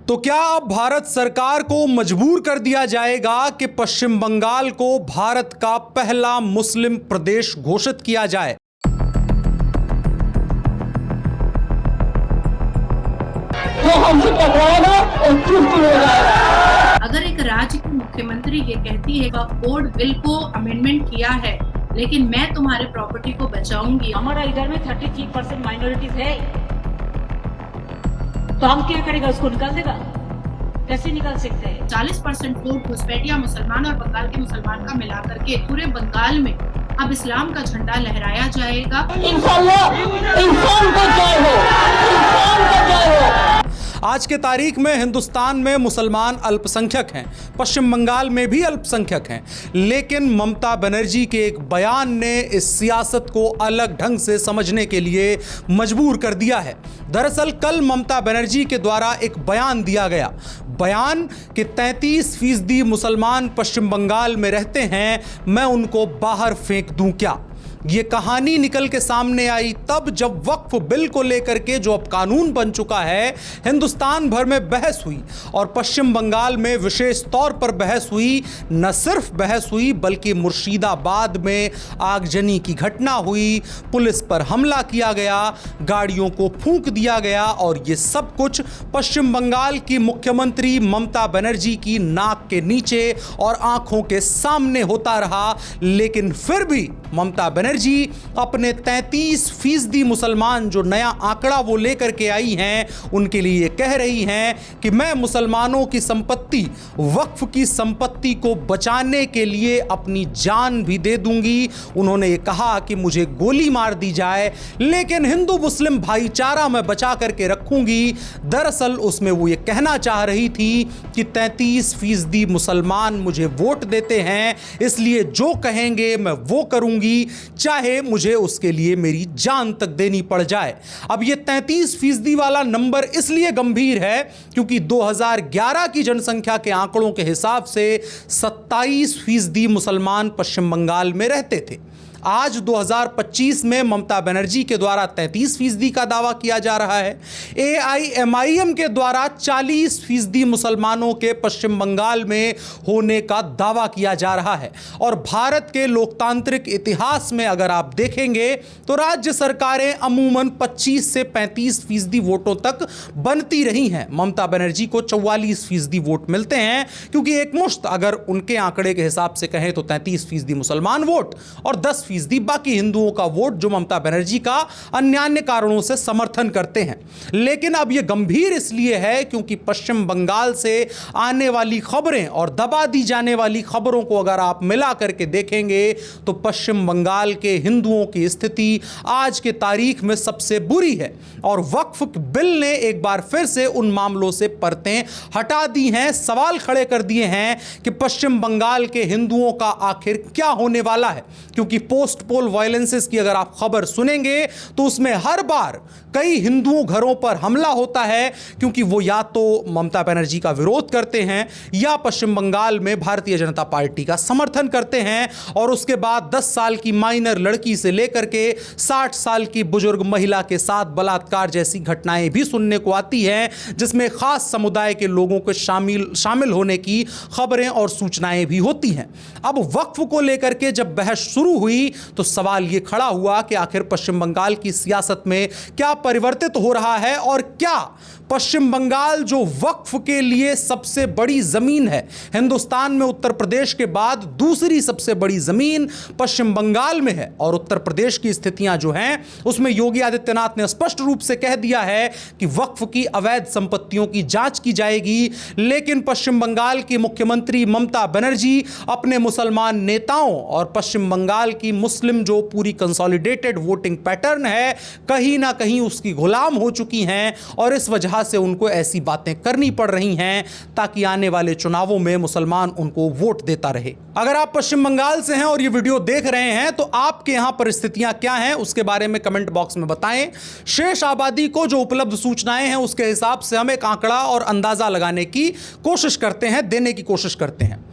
तो क्या अब भारत सरकार को मजबूर कर दिया जाएगा कि पश्चिम बंगाल को भारत का पहला मुस्लिम प्रदेश घोषित किया जाए? तो हमसे टकराएगा और चुप हो जाएगा। अगर एक राज्य की मुख्यमंत्री ये कहती है कोड बिल को अमेंडमेंट किया है, लेकिन मैं तुम्हारे प्रॉपर्टी को बचाऊंगी। हमारा इधर में 33% माइनॉरिटीज है, तो हम क्या करेगा? उसको निकाल देगा? कैसे निकाल सकते हैं? 40% वोट घुसपैठिया मुसलमान और बंगाल के मुसलमान का मिला करके पूरे बंगाल में अब इस्लाम का झंडा लहराया जाएगा। इंशाल्लाह इंसान को जय हो, इंसान को जय हो। आज के तारीख में हिंदुस्तान में मुसलमान अल्पसंख्यक हैं, पश्चिम बंगाल में भी अल्पसंख्यक हैं, लेकिन ममता बनर्जी के एक बयान ने इस सियासत को अलग ढंग से समझने के लिए मजबूर कर दिया है। दरअसल कल ममता बनर्जी के द्वारा एक बयान दिया गया, बयान कि 33% मुसलमान पश्चिम बंगाल में रहते हैं, मैं उनको बाहर फेंक दूं क्या? ये कहानी निकल के सामने आई तब जब वक्फ बिल को लेकर के, जो अब कानून बन चुका है, हिंदुस्तान भर में बहस हुई और पश्चिम बंगाल में विशेष तौर पर बहस हुई। न सिर्फ बहस हुई बल्कि मुर्शिदाबाद में आगजनी की घटना हुई, पुलिस पर हमला किया गया, गाड़ियों को फूंक दिया गया और ये सब कुछ पश्चिम बंगाल की मुख्यमंत्री ममता बनर्जी की नाक के नीचे और आंखों के सामने होता रहा। लेकिन फिर भी ममता बनर्जी अपने 33% मुसलमान, जो नया आंकड़ा वो लेकर के आई हैं, उनके लिए कह रही हैं कि मैं मुसलमानों की संपत्ति, वक्फ की संपत्ति को बचाने के लिए अपनी जान भी दे दूंगी। उन्होंने ये कहा कि मुझे गोली मार दी जाए लेकिन हिंदू मुस्लिम भाईचारा मैं बचा करके रखूंगी। दरअसल उसमें वो ये कहना चाह रही थी कि 33% मुसलमान मुझे वोट देते हैं, इसलिए जो कहेंगे मैं वो करूंगी, चाहे मुझे उसके लिए मेरी जान तक देनी पड़ जाए। अब यह 33% वाला नंबर इसलिए गंभीर है क्योंकि 2011 की जनसंख्या के आंकड़ों के हिसाब से 27% मुसलमान पश्चिम बंगाल में रहते थे। आज 2025 में ममता बनर्जी के द्वारा 33% का दावा किया जा रहा है। AIMIM के द्वारा 40% मुसलमानों के पश्चिम बंगाल में होने का दावा किया जा रहा है। और भारत के लोकतांत्रिक इतिहास में अगर आप देखेंगे तो राज्य सरकारें अमूमन 25 से 35% वोटों तक बनती रही हैं। ममता बनर्जी को 44% वोट मिलते हैं क्योंकि एक मुश्त, अगर उनके आंकड़े के हिसाब से कहें तो 33% मुसलमान वोट और 10% बाकी हिंदुओं का वोट, जो ममता बनर्जी का अन्य कारणों से समर्थन करते हैं। लेकिन अब यह गंभीर इसलिए है क्योंकि पश्चिम बंगाल से आने वाली खबरें और दबा दी जाने वाली खबरों को अगर आप मिला करके देखेंगे तो पश्चिम बंगाल के हिंदुओं की स्थिति आज के तारीख में सबसे बुरी है। और वक्फ बिल ने एक बार फिर से उन मामलों से परतें हटा दी हैं, सवाल खड़े कर दिए हैं कि पश्चिम बंगाल के हिंदुओं का आखिर क्या होने वाला है। क्योंकि पोस्ट पोल वायलेंसेस की अगर आप खबर सुनेंगे तो उसमें हर बार कई हिंदुओं घरों पर हमला होता है क्योंकि वो या तो ममता बनर्जी का विरोध करते हैं या पश्चिम बंगाल में भारतीय जनता पार्टी का समर्थन करते हैं। और उसके बाद 10 साल की माइनर लड़की से लेकर के 60 साल की बुजुर्ग महिला के साथ बलात्कार जैसी घटनाएं भी सुनने को आती हैं, जिसमें खास समुदाय के लोगों के शामिल होने की खबरें और सूचनाएं भी होती हैं। अब वक्फ को लेकर के जब बहस शुरू हुई तो सवाल यह खड़ा हुआ कि आखिर पश्चिम बंगाल की सियासत में क्या परिवर्तित हो रहा है और क्या पश्चिम बंगाल, जो वक्फ के लिए सबसे बड़ी जमीन है, हिंदुस्तान में उत्तर प्रदेश के बाद दूसरी सबसे बड़ी जमीन पश्चिम बंगाल में है। और उत्तर प्रदेश की स्थितियां जो हैं उसमें योगी आदित्यनाथ ने स्पष्ट रूप से कह दिया है कि वक्फ की अवैध संपत्तियों की जांच की जाएगी। लेकिन पश्चिम बंगाल की मुख्यमंत्री ममता बनर्जी अपने मुसलमान नेताओं और पश्चिम बंगाल की मुस्लिम, जो पूरी कंसोलिडेटेड वोटिंग पैटर्न है, कहीं ना कहीं उसकी गुलाम हो चुकी हैं और इस वजह से उनको ऐसी बातें करनी पड़ रही हैं ताकि आने वाले चुनावों में मुसलमान उनको वोट देता रहे। अगर आप पश्चिम बंगाल से हैं और ये वीडियो देख रहे हैं तो आपके यहां परिस्थितियां क्या हैं उसके बारे में कमेंट बॉक्स में बताएं। शेष आबादी को जो उपलब्ध सूचनाएं हैं उसके हिसाब से हम एक आंकड़ा और अंदाजा लगाने की कोशिश करते हैं, देने की कोशिश करते हैं।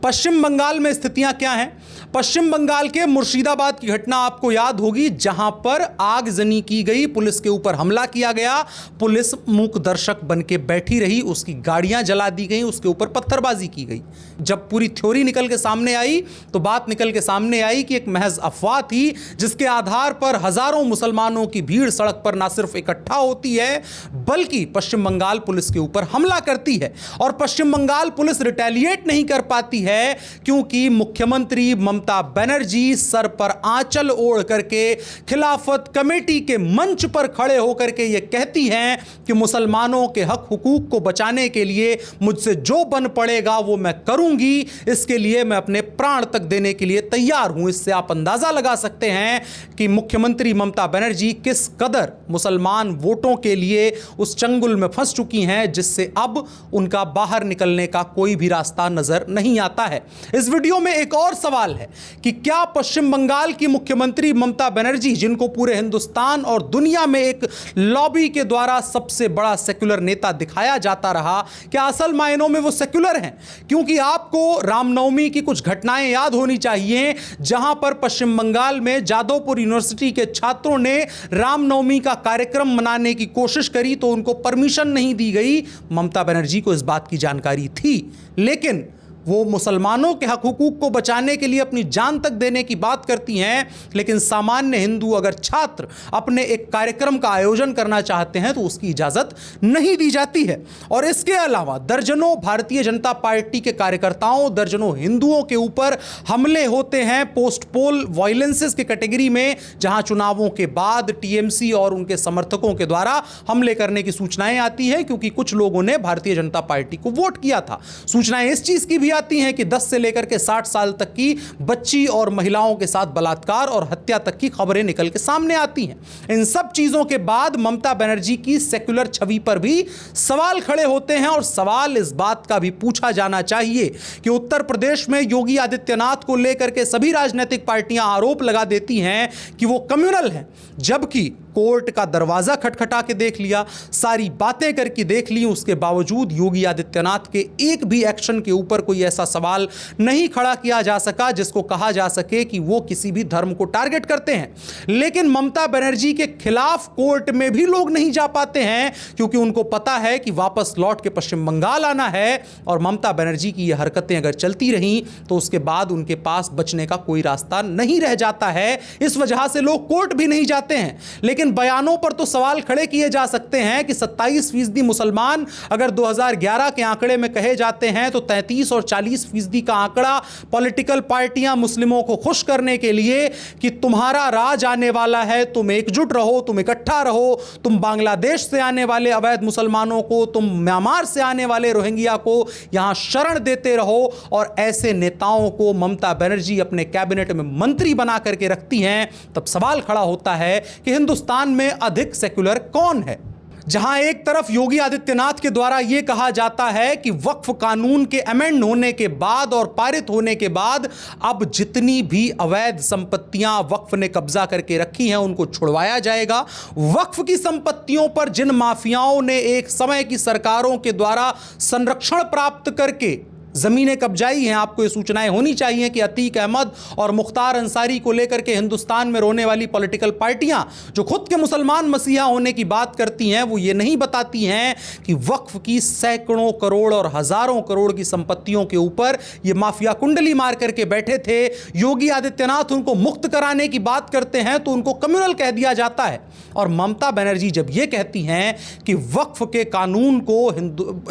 पश्चिम बंगाल में स्थितियां क्या हैं? पश्चिम बंगाल के मुर्शिदाबाद की घटना आपको याद होगी, जहां पर आगजनी की गई, पुलिस के ऊपर हमला किया गया, पुलिस मूक दर्शक बन के बैठी रही, उसकी गाड़ियां जला दी गई, उसके ऊपर पत्थरबाजी की गई। जब पूरी थ्योरी निकल के सामने आई तो बात निकल के सामने आई कि एक महज अफवाह थी, जिसके आधार पर हजारों मुसलमानों की भीड़ सड़क पर ना सिर्फ इकट्ठा होती है बल्कि पश्चिम बंगाल पुलिस के ऊपर हमला करती है। और पश्चिम बंगाल पुलिस रिटेलिएट नहीं कर पाती है क्योंकि मुख्यमंत्री ममता बनर्जी सर पर आंचल ओढ़ करके खिलाफत कमेटी के मंच पर खड़े होकर के यह कहती हैं कि मुसलमानों के हक हुकूक को बचाने के लिए मुझसे जो बन पड़ेगा वो मैं करूंगी, इसके लिए मैं अपने प्राण तक देने के लिए तैयार हूं। इससे आप अंदाजा लगा सकते हैं कि मुख्यमंत्री ममता बनर्जी किस कदर मुसलमान वोटों के लिए उस चंगुल में फंस चुकी हैं, जिससे अब उनका बाहर निकलने का कोई भी रास्ता नजर नहीं आता है। इस वीडियो में एक और सवाल है कि क्या पश्चिम बंगाल की मुख्यमंत्री ममता बनर्जी, जिनको पूरे हिंदुस्तान और दुनिया में एक लॉबी के द्वारा सबसे बड़ा सेक्युलर नेता दिखाया जाता रहा, क्या असल मायनों में वो सेक्युलर हैं? क्योंकि आपको रामनवमी की कुछ घटनाएं याद होनी चाहिए, जहां पर पश्चिम बंगाल में जादवपुर यूनिवर्सिटी के छात्रों ने रामनवमी का कार्यक्रम मनाने की कोशिश करी तो उनको परमिशन नहीं दी गई। ममता बनर्जी को इस बात की जानकारी थी, लेकिन वो मुसलमानों के हक हुकूक को बचाने के लिए अपनी जान तक देने की बात करती हैं, लेकिन सामान्य हिंदू अगर छात्र अपने एक कार्यक्रम का आयोजन करना चाहते हैं तो उसकी इजाजत नहीं दी जाती है। और इसके अलावा दर्जनों भारतीय जनता पार्टी के कार्यकर्ताओं, दर्जनों हिंदुओं के ऊपर हमले होते हैं पोस्ट पोल वायलेंसेस के कैटेगरी में, जहां चुनावों के बाद टीएमसी और उनके समर्थकों के द्वारा हमले करने की सूचनाएं आती है, क्योंकि कुछ लोगों ने भारतीय जनता पार्टी को वोट किया था। सूचनाएं इस चीज की भी आती हैं कि 10 से लेकर के 60 साल तक की बच्ची और महिलाओं के साथ बलात्कार और हत्या तक की खबरें निकल के सामने आती हैं। इन सब चीजों के बाद ममता बनर्जी की सेक्युलर छवि पर भी सवाल खड़े होते हैं, और सवाल इस बात का भी पूछा जाना चाहिए कि उत्तर प्रदेश में योगी आदित्यनाथ को लेकर के सभी राजनीतिक पार्टियां आरोप लगा देती हैं कि वो कम्युनल हैं, जबकि कोर्ट का दरवाजा खटखटा के देख लिया, सारी बातें करके देख ली, उसके बावजूद योगी आदित्यनाथ के एक भी एक्शन के ऊपर कोई ऐसा सवाल नहीं खड़ा किया जा सका जिसको कहा जा सके कि वो किसी भी धर्म को टारगेट करते हैं। लेकिन ममता बनर्जी के खिलाफ कोर्ट में भी लोग नहीं जा पाते हैं, क्योंकि उनको पता है कि वापस लौट के पश्चिम बंगाल आना है, और ममता बनर्जी की ये हरकतें अगर चलती रहीं तो उसके बाद उनके पास बचने का कोई रास्ता नहीं रह जाता है। इस वजह से लोग कोर्ट भी नहीं जाते हैं। लेकिन बयानों पर तो सवाल खड़े किए जा सकते हैं कि 27% मुसलमान अगर 2011 के आंकड़े में कहे जाते हैं तो 33 और 40% का आंकड़ा पॉलिटिकल पार्टियां मुस्लिमों को खुश करने के लिए कि तुम्हारा राज आने वाला है, तुम एकजुट रहो, तुम इकट्ठा रहो, तुम बांग्लादेश से आने वाले अवैध मुसलमानों को, तुम म्यांमार से आने वाले रोहिंग्या को यहां शरण देते रहो। और ऐसे नेताओं को ममता बनर्जी अपने कैबिनेट में मंत्री बना करके रखती हैं। तब सवाल खड़ा होता है कि हिंदुस्तान में अधिक सेक्युलर कौन है? जहां एक तरफ योगी आदित्यनाथ के द्वारा यह कहा जाता है कि वक्फ कानून के अमेंड होने के बाद और पारित होने के बाद अब जितनी भी अवैध संपत्तियां वक्फ ने कब्जा करके रखी हैं उनको छुड़वाया जाएगा। वक्फ की संपत्तियों पर जिन माफियाओं ने एक समय की सरकारों के द्वारा संरक्षण प्राप्त करके जमीनें कब्जाई हैं, आपको ये सूचनाएं होनी चाहिए कि अतीक अहमद और मुख्तार अंसारी को लेकर के हिंदुस्तान में रोने वाली पॉलिटिकल पार्टियां जो खुद के मुसलमान मसीहा होने की बात करती हैं, वो ये नहीं बताती हैं कि वक्फ की सैकड़ों करोड़ और हजारों करोड़ की संपत्तियों के ऊपर ये माफिया कुंडली मार करके बैठे थे। योगी आदित्यनाथ उनको मुक्त कराने की बात करते हैं तो उनको कम्युनल कह दिया जाता है। और ममता बनर्जी जब ये कहती हैं कि वक्फ के कानून को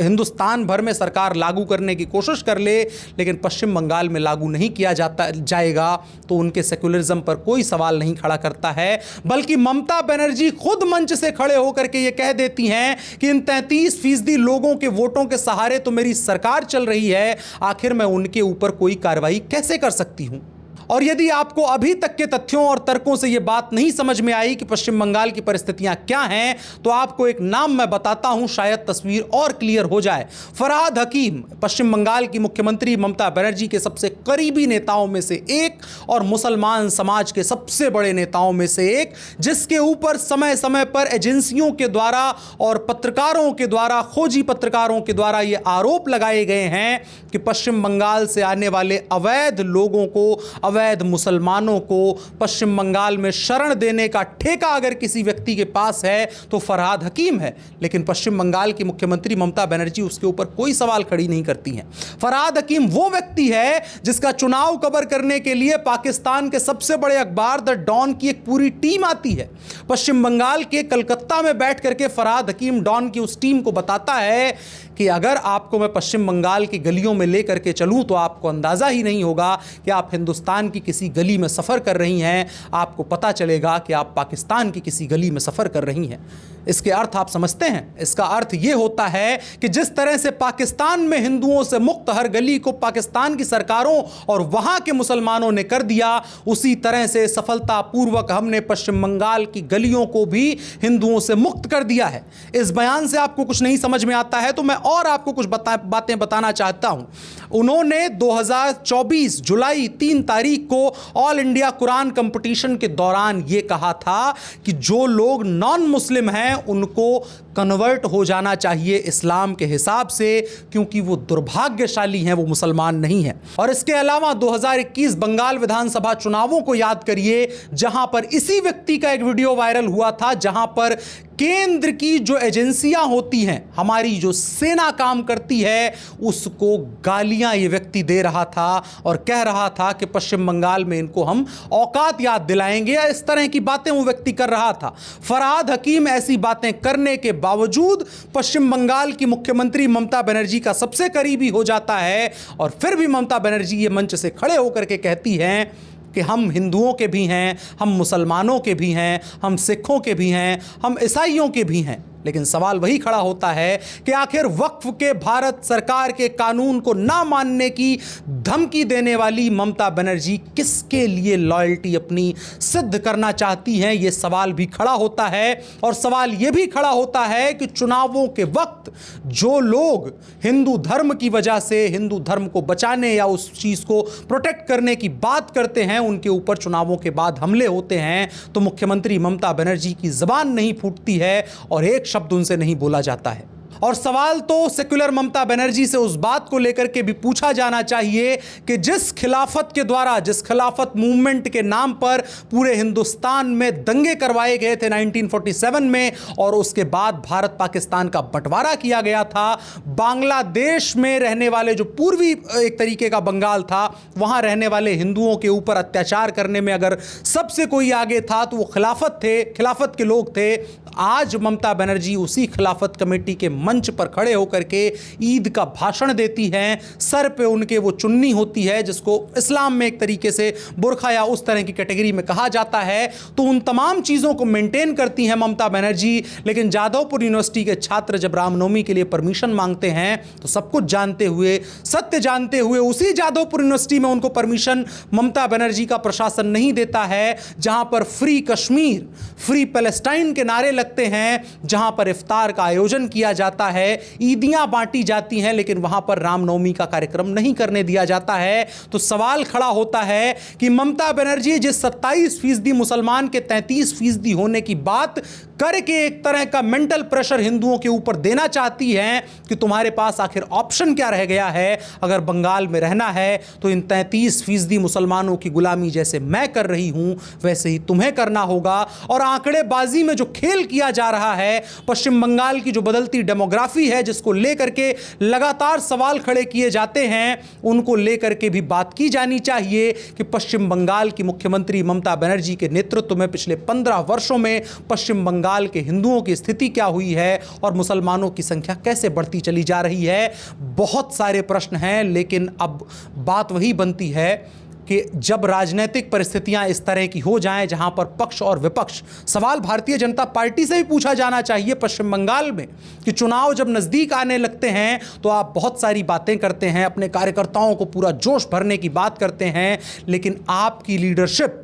हिंदुस्तान भर में सरकार लागू करने की कोशिश कर ले, लेकिन पश्चिम बंगाल में लागू नहीं किया जाएगा, तो उनके सेक्युलरिज्म पर कोई सवाल नहीं खड़ा करता है। बल्कि ममता बनर्जी खुद मंच से खड़े होकर के ये कह देती हैं कि इन 33% लोगों के वोटों के सहारे तो मेरी सरकार चल रही है, आखिर मैं उनके ऊपर कोई कार्रवाई कैसे कर सकती हूं? और यदि आपको अभी तक के तथ्यों और तर्कों से यह बात नहीं समझ में आई कि पश्चिम बंगाल की परिस्थितियां क्या हैं, तो आपको एक नाम मैं बताता हूं, शायद तस्वीर और क्लियर हो जाए। फरहाद हकीम पश्चिम बंगाल की मुख्यमंत्री ममता बनर्जी के सबसे करीबी नेताओं में से एक और मुसलमान समाज के सबसे बड़े नेताओं में से एक, जिसके ऊपर समय समय पर एजेंसियों के द्वारा और पत्रकारों के द्वारा, खोजी पत्रकारों के द्वारा यह आरोप लगाए गए हैं कि पश्चिम बंगाल से आने वाले अवैध लोगों को, अवैध मुसलमानों को पश्चिम बंगाल में शरण देने का ठेका अगर किसी व्यक्ति के पास है तो फरहाद हकीम है। लेकिन पश्चिम बंगाल की मुख्यमंत्री ममता बनर्जी उसके ऊपर कोई सवाल खड़ी नहीं करती हैं। फरहाद हकीम वो व्यक्ति है जिसका चुनाव कवर करने के लिए पाकिस्तान के सबसे बड़े अखबार द डॉन की एक पूरी टीम आती है। पश्चिम बंगाल के कलकत्ता में बैठ करके फरहाद हकीम डॉन की उस टीम को बताता है कि अगर आपको मैं पश्चिम बंगाल की गलियों में लेकर के चलूं तो आपको अंदाजा ही नहीं होगा कि आप हिंदुस्तान की किसी गली में सफ़र कर रही हैं, आपको पता चलेगा कि आप पाकिस्तान की किसी गली में सफ़र कर रही हैं। इसके अर्थ आप समझते हैं? इसका अर्थ यह होता है कि जिस तरह से पाकिस्तान में हिंदुओं से मुक्त हर गली को पाकिस्तान की सरकारों और वहां के मुसलमानों ने कर दिया, उसी तरह से सफलतापूर्वक हमने पश्चिम बंगाल की गलियों को भी हिंदुओं से मुक्त कर दिया है। इस बयान से आपको कुछ नहीं समझ में आता है तो मैं और आपको कुछ बातें बताना चाहता हूं। उन्होंने 2024 जुलाई 3 तारीख को ऑल इंडिया कुरान कंपटीशन के दौरान यह कहा था कि जो लोग नॉन मुस्लिम हैं उनको कन्वर्ट हो जाना चाहिए इस्लाम के हिसाब से, क्योंकि वो दुर्भाग्यशाली हैं, वो मुसलमान नहीं हैं। और इसके अलावा 2021 बंगाल विधानसभा चुनावों को याद करिए, जहां पर इसी व्यक्ति का एक वीडियो वायरल हुआ था, जहां पर केंद्र की जो एजेंसियां होती हैं, हमारी जो सेना काम करती है, उसको गालियां ये व्यक्ति दे रहा था और कह रहा था कि पश्चिम बंगाल में इनको हम औकात याद दिलाएंगे, या इस तरह की बातें वो व्यक्ति कर रहा था। फरहाद हकीम ऐसी बातें करने के बावजूद पश्चिम बंगाल की मुख्यमंत्री ममता बनर्जी का सबसे करीबी हो जाता है, और फिर भी ममता बनर्जी ये मंच से खड़े होकर के कहती हैं कि हम हिंदुओं के भी हैं, हम मुसलमानों के भी हैं, हम सिखों के भी हैं, हम ईसाइयों के भी हैं। लेकिन सवाल वही खड़ा होता है कि आखिर वक्फ के भारत सरकार के कानून को ना मानने की धमकी देने वाली ममता बनर्जी किसके लिए लॉयल्टी अपनी सिद्ध करना चाहती हैं, ये सवाल भी खड़ा होता है। और सवाल ये भी खड़ा होता है कि चुनावों के वक्त जो लोग हिंदू धर्म की वजह से हिंदू धर्म को बचाने या उस चीज़ को प्रोटेक्ट करने की बात करते हैं, उनके ऊपर चुनावों के बाद हमले होते हैं, तो मुख्यमंत्री ममता बनर्जी की ज़बान नहीं फूटती है और एक शब्द उनसे नहीं बोला जाता है। और सवाल तो सेक्युलर ममता बनर्जी से उस बात को लेकर के भी पूछा जाना चाहिए कि जिस खिलाफत के द्वारा, जिस खिलाफत मूवमेंट के नाम पर पूरे हिंदुस्तान में दंगे करवाए गए थे 1947 में, और उसके बाद भारत पाकिस्तान का बंटवारा किया गया था, बांग्लादेश में रहने वाले जो पूर्वी एक तरीके का बंगाल था, वहां रहने वाले हिंदुओं के ऊपर अत्याचार करने में अगर सबसे कोई आगे था तो वो खिलाफत थे, खिलाफत के लोग थे। आज ममता बनर्जी उसी खिलाफत कमेटी के मंच पर खड़े होकर के ईद का भाषण देती हैं, सर पे उनके वो चुन्नी होती है जिसको इस्लाम में एक तरीके से बुर्खा या उस तरह की कैटेगरी में कहा जाता है, तो उन तमाम चीज़ों को मेंटेन करती हैं ममता बनर्जी। लेकिन जादवपुर यूनिवर्सिटी के छात्र जब रामनवमी के लिए परमिशन मांगते हैं तो सब कुछ जानते हुए, सत्य जानते हुए, उसी जादवपुर यूनिवर्सिटी में उनको परमिशन ममता बनर्जी का प्रशासन नहीं देता है, जहां पर फ्री कश्मीर, फ्री पैलेस्टाइन के नारे लगते हैं, जहां पर इफ्तार का आयोजन किया जाता है, ईदियां बांटी जाती हैं, लेकिन वहां पर रामनवमी का कार्यक्रम नहीं करने दिया जाता है। तो सवाल खड़ा होता है कि ममता बनर्जी जिस 27% मुसलमान के 33% होने की बात करके एक तरह का मेंटल प्रेशर हिंदुओं के ऊपर देना चाहती हैं कि तुम्हारे पास आखिर ऑप्शन क्या रह गया है, अगर बंगाल में रहना है तो इन 33% मुसलमानों की गुलामी जैसे मैं कर रही हूं वैसे ही तुम्हें करना होगा। और आंकड़ेबाजी में जो खेल किया जा रहा है, पश्चिम बंगाल की जो बदलती डेमोग्राफी है जिसको लेकर के लगातार सवाल खड़े किए जाते हैं, उनको लेकर के भी बात की जानी चाहिए कि पश्चिम बंगाल की मुख्यमंत्री ममता बनर्जी के नेतृत्व में पिछले 15 वर्षों में पश्चिम बंगाल के हिंदुओं की स्थिति क्या हुई है और मुसलमानों की संख्या कैसे बढ़ती चली जा रही है। बहुत सारे प्रश्न हैं, लेकिन अब बात वही बनती है कि जब राजनीतिक परिस्थितियां इस तरह की हो जाएं जहां पर पक्ष और विपक्ष, सवाल भारतीय जनता पार्टी से भी पूछा जाना चाहिए पश्चिम बंगाल में कि चुनाव जब नज़दीक आने लगते हैं तो आप बहुत सारी बातें करते हैं, अपने कार्यकर्ताओं को पूरा जोश भरने की बात करते हैं, लेकिन आपकी लीडरशिप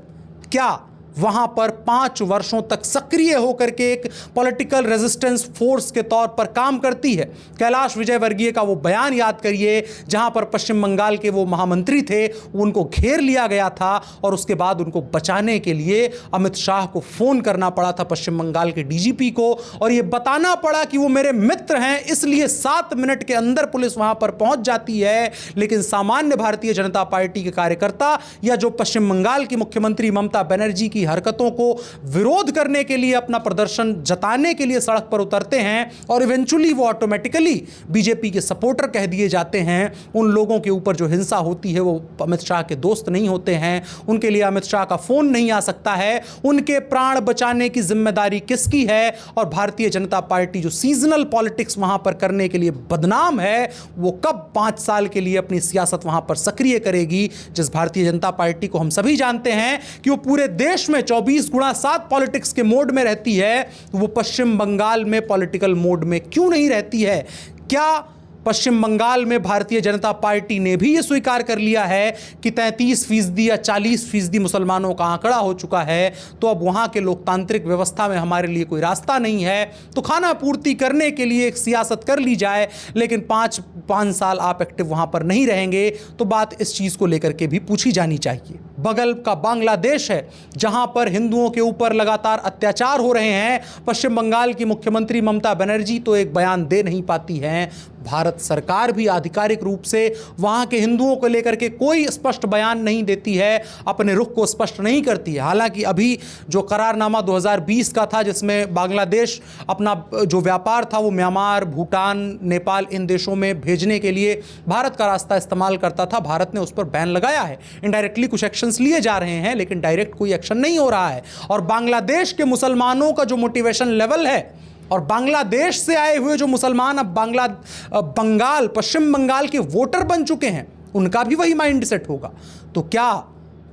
क्या वहां पर 5 वर्षों तक सक्रिय होकर के एक पॉलिटिकल रेजिस्टेंस फोर्स के तौर पर काम करती है? कैलाश विजयवर्गीय का वो बयान याद करिए जहां पर पश्चिम बंगाल के वो महामंत्री थे, उनको घेर लिया गया था और उसके बाद उनको बचाने के लिए अमित शाह को फोन करना पड़ा था, पश्चिम बंगाल के डीजीपी को, और ये बताना पड़ा कि वो मेरे मित्र हैं, इसलिए 7 मिनट के अंदर पुलिस वहां पर पहुंच जाती है। लेकिन सामान्य भारतीय जनता पार्टी के कार्यकर्ता या जो पश्चिम बंगाल की मुख्यमंत्री ममता बनर्जी की हरकतों को विरोध करने के लिए, अपना प्रदर्शन जताने के लिए सड़क पर उतरते हैं और इवेंचुअली वो ऑटोमेटिकली बीजेपी के सपोर्टर कह दिए जाते हैं, उन लोगों के ऊपर जो हिंसा होती है वो अमित शाह के दोस्त नहीं होते हैं, उनके लिए अमित शाह का फोन नहीं आ सकता है, उनके प्राण बचाने की जिम्मेदारी किसकी है? और भारतीय जनता पार्टी जो सीजनल पॉलिटिक्स वहां पर करने के लिए बदनाम है, वो कब 5 साल के लिए अपनी सियासत वहां पर सक्रिय करेगी? जिस भारतीय जनता पार्टी को हम सभी जानते हैं कि वो पूरे देश में 24x7 पॉलिटिक्स के मोड में रहती है, वो पश्चिम बंगाल में पॉलिटिकल मोड में क्यों नहीं रहती है? क्या पश्चिम बंगाल में भारतीय जनता पार्टी ने भी ये स्वीकार कर लिया है कि 33% या 40% मुसलमानों का आंकड़ा हो चुका है, तो अब वहाँ के लोकतांत्रिक व्यवस्था में हमारे लिए कोई रास्ता नहीं है, तो खाना पूर्ति करने के लिए एक सियासत कर ली जाए, लेकिन 5 साल आप एक्टिव वहाँ पर नहीं रहेंगे, तो बात इस चीज़ को लेकर के भी पूछी जानी चाहिए। बगल का बांग्लादेश है जहाँ पर हिंदुओं के ऊपर लगातार अत्याचार हो रहे हैं, पश्चिम बंगाल की मुख्यमंत्री ममता बनर्जी तो एक बयान दे नहीं पाती हैं, भारत सरकार भी आधिकारिक रूप से वहाँ के हिंदुओं को लेकर के कोई स्पष्ट बयान नहीं देती है, अपने रुख को स्पष्ट नहीं करती है। हालांकि अभी जो करारनामा 2020 का था जिसमें बांग्लादेश अपना जो व्यापार था वो म्यांमार, भूटान, नेपाल इन देशों में भेजने के लिए भारत का रास्ता इस्तेमाल करता था, भारत ने उस पर बैन लगाया है। इनडायरेक्टली कुछ एक्शंस लिए जा रहे हैं लेकिन डायरेक्ट कोई एक्शन नहीं हो रहा है। और बांग्लादेश के मुसलमानों का जो मोटिवेशन लेवल है और बांग्लादेश से आए हुए जो मुसलमान अब बंगाल, पश्चिम बंगाल के वोटर बन चुके हैं, उनका भी वही माइंड सेट होगा। तो क्या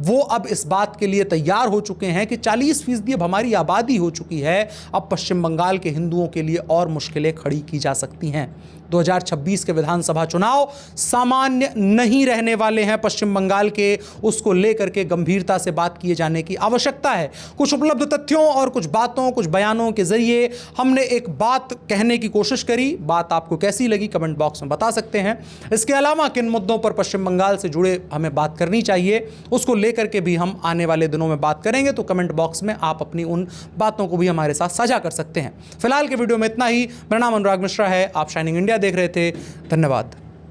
वो अब इस बात के लिए तैयार हो चुके हैं कि 40% अब हमारी आबादी हो चुकी है, अब पश्चिम बंगाल के हिंदुओं के लिए और मुश्किलें खड़ी की जा सकती हैं? 2026 के विधानसभा चुनाव सामान्य नहीं रहने वाले हैं पश्चिम बंगाल के, उसको लेकर के गंभीरता से बात किए जाने की आवश्यकता है। कुछ उपलब्ध तथ्यों और कुछ बातों, कुछ बयानों के जरिए हमने एक बात कहने की कोशिश करी। बात आपको कैसी लगी कमेंट बॉक्स में बता सकते हैं। इसके अलावा किन मुद्दों पर पश्चिम बंगाल से जुड़े हमें बात करनी चाहिए, उसको लेकर के भी हम आने वाले दिनों में बात करेंगे, तो कमेंट बॉक्स में आप अपनी उन बातों को भी हमारे साथ साझा कर सकते हैं। फिलहाल के वीडियो में इतना ही। मेरा नाम अनुराग मिश्रा है, आप शाइनिंग इंडिया देख रहे थे। धन्यवाद।